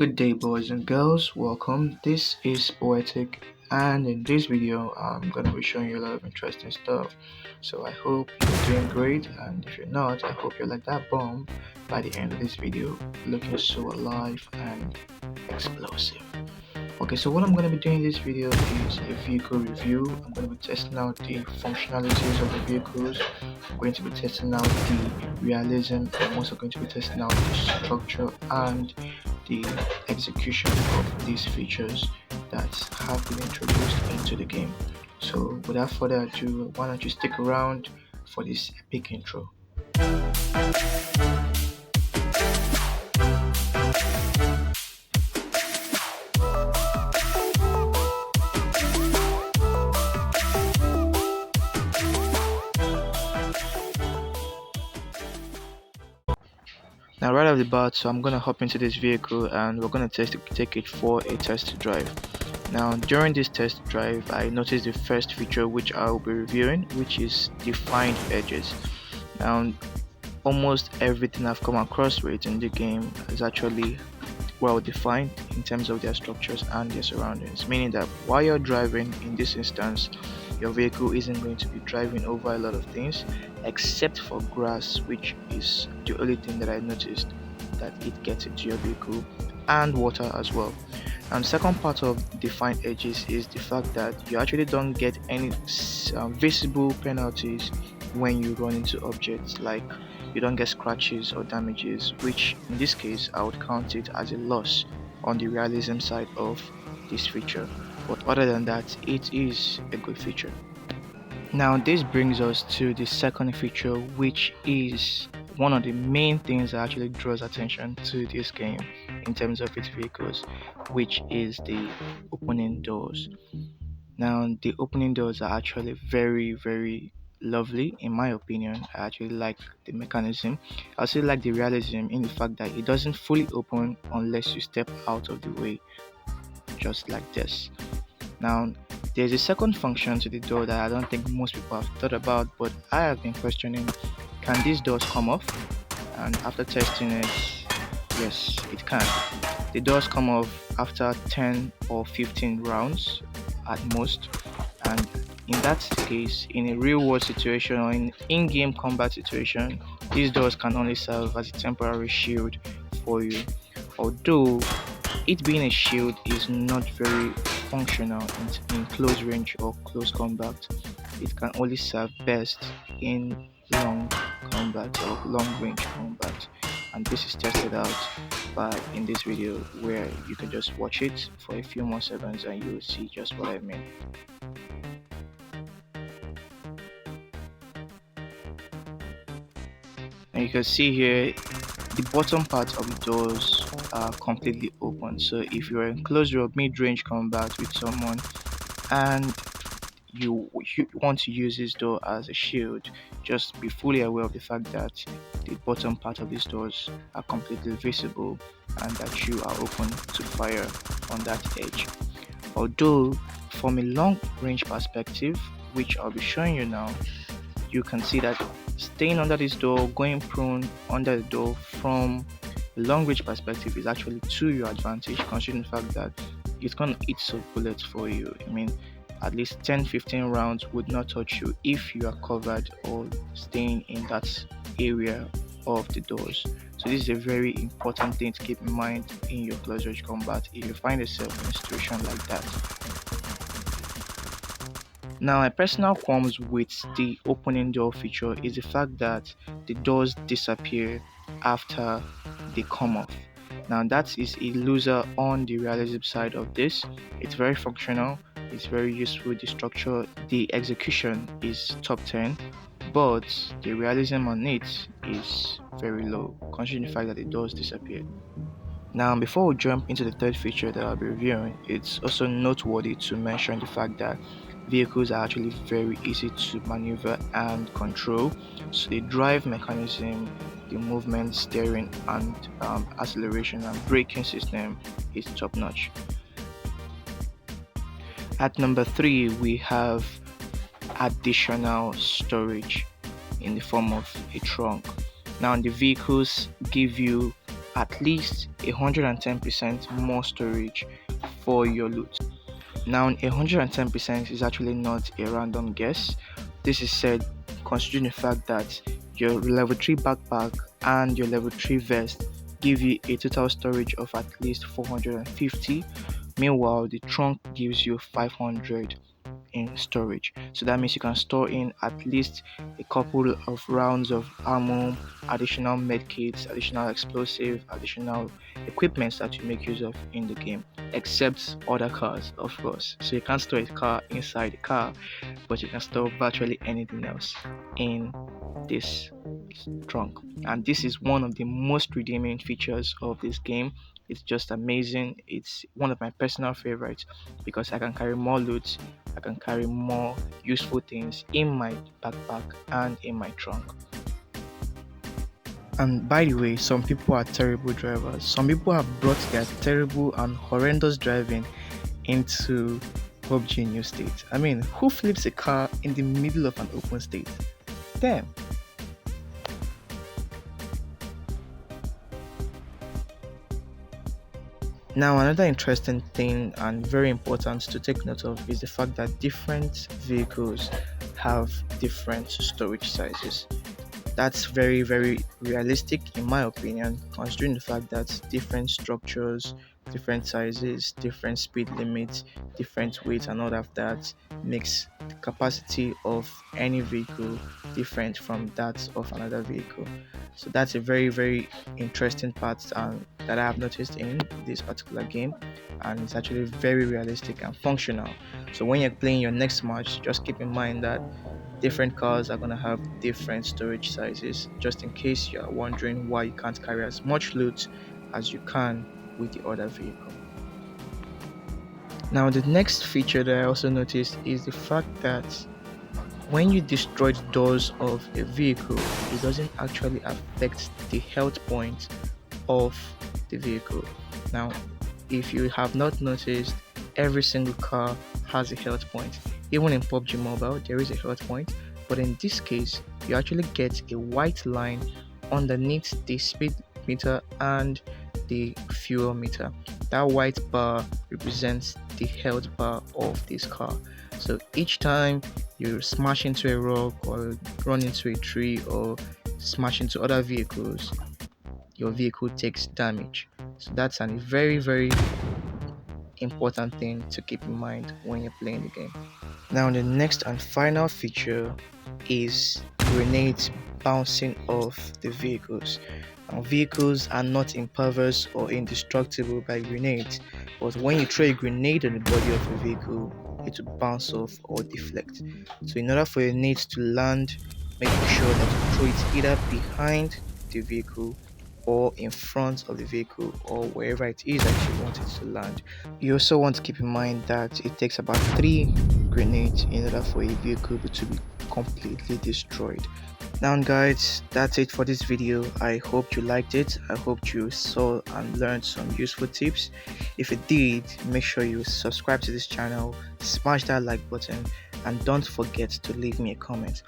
Good day, boys and girls. Welcome. This is Poetic, and in this video, I'm going to be showing you a lot of interesting stuff. So, I hope you're doing great, and if you're not, I hope you're like that bomb by the end of this video, looking so alive and explosive. Okay, so what I'm going to be doing in this video is a vehicle review. I'm going to be testing out the functionalities of the vehicles. I'm going to be testing out the realism. I'm also going to be testing out the structure and the execution of these features that have been introduced into the game. So without further ado, why don't you stick around for this epic intro. Now right off the bat, so I'm gonna hop into this vehicle and we're gonna take it for a test drive. Now during this test drive, I noticed the first feature which I will be reviewing, which is defined edges. Now almost everything I've come across with in the game is actually well defined in terms of their structures and their surroundings, meaning that while you're driving, in this instance, your vehicle isn't going to be driving over a lot of things except for grass, which is the only thing that I noticed that it gets into your vehicle, and water as well. And second part of defined edges is the fact that you actually don't get any visible penalties when you run into objects, like you don't get scratches or damages, which in this case I would count it as a loss on the realism side of this feature. But other than that, it is a good feature. Now this brings us to the second feature, which is one of the main things that actually draws attention to this game in terms of its vehicles, which is the opening doors. Now the opening doors are actually very lovely in my opinion. I actually like the mechanism. I also like the realism in the fact that it doesn't fully open unless you step out of the way, just like this. Now there's a second function to the door that I don't think most people have thought about, but I have been questioning: can these doors come off? And after testing it, yes, it can. The doors come off after 10 or 15 rounds at most, and in that case, in a real world situation or in-game combat situation, these doors can only serve as a temporary shield for you. Although it being a shield is not very functional in close range or close combat, it can only serve best in long combat or long range combat, and this is tested out in this video, where you can just watch it for a few more seconds and you will see just what I mean. And you can see here the bottom part of the doors are completely open. So if you're in close or mid-range combat with someone and you want to use this door as a shield, just be fully aware of the fact that the bottom part of these doors are completely visible and that you are open to fire on that edge. Although from a long range perspective, which I'll be showing you now, you can see that staying under this door, going prone under the door from a long range perspective is actually to your advantage, considering the fact that it's gonna eat some bullets for you. I mean, at least 10-15 rounds would not touch you if you are covered or staying in that area of the doors. So this is a very important thing to keep in mind in your close range combat if you find yourself in a situation like that. Now, my personal qualms with the opening door feature is the fact that the doors disappear after they come off. Now that is a loser on the realism side of this. It's very functional, it's very useful, the structure, the execution is top 10, but the realism on it is very low, considering the fact that the doors disappear. Now before we jump into the third feature that I'll be reviewing, it's also noteworthy to mention the fact that vehicles are actually very easy to maneuver and control. So the drive mechanism, the movement, steering, and acceleration and braking system is top notch. At number 3, we have additional storage in the form of a trunk. Now the vehicles give you at least 110% more storage for your loot. Now, 110% is actually not a random guess. This is said considering the fact that your level 3 backpack and your level 3 vest give you a total storage of at least 450. Meanwhile, the trunk gives you 500 in storage. So that means you can store in at least a couple of rounds of ammo, additional medkits, additional explosive, additional equipments that you make use of in the game, except other cars, of course. So you can't store a car inside the car, but you can store virtually anything else in this trunk. And this is one of the most redeeming features of this game. It's just amazing. It's one of my personal favorites because I can carry more loot, I can carry more useful things in my backpack and in my trunk. And by the way, some people are terrible drivers. Some people have brought their terrible and horrendous driving into PUBG New State. I mean, who flips a car in the middle of an open state? Damn. Now, another interesting thing and very important to take note of is the fact that different vehicles have different storage sizes. That's very, very realistic in my opinion, considering the fact that different structures, different sizes, different speed limits, different weights, and all of that makes the capacity of any vehicle different from that of another vehicle. So that's a very, very interesting part that I have noticed in this particular game, and it's actually very realistic and functional. So when you're playing your next match, just keep in mind that different cars are going to have different storage sizes, just in case you are wondering why you can't carry as much loot as you can with the other vehicle. Now, the next feature that I also noticed is the fact that when you destroy the doors of a vehicle, it doesn't actually affect the health point of the vehicle. Now, if you have not noticed, every single car has a health point. Even in PUBG Mobile, there is a health point, but in this case, you actually get a white line underneath the speed meter and the fuel meter. That white bar represents the health bar of this car. So each time you smash into a rock or run into a tree or smash into other vehicles, your vehicle takes damage. So that's a very, very important thing to keep in mind when you're playing the game. Now, the next and final feature is grenades bouncing off the vehicles. Now, vehicles are not impervious or indestructible by grenades, but when you throw a grenade on the body of a vehicle, it will bounce off or deflect. So in order for your nades to land, make sure that you throw it either behind the vehicle or in front of the vehicle or wherever it is that you want it to land. You also want to keep in mind that it takes about 3 grenades in order for a vehicle to be completely destroyed. Now guys, that's it for this video. I hope you liked it. I hope you saw and learned some useful tips. If you did, make sure you subscribe to this channel, smash that like button, and don't forget to leave me a comment.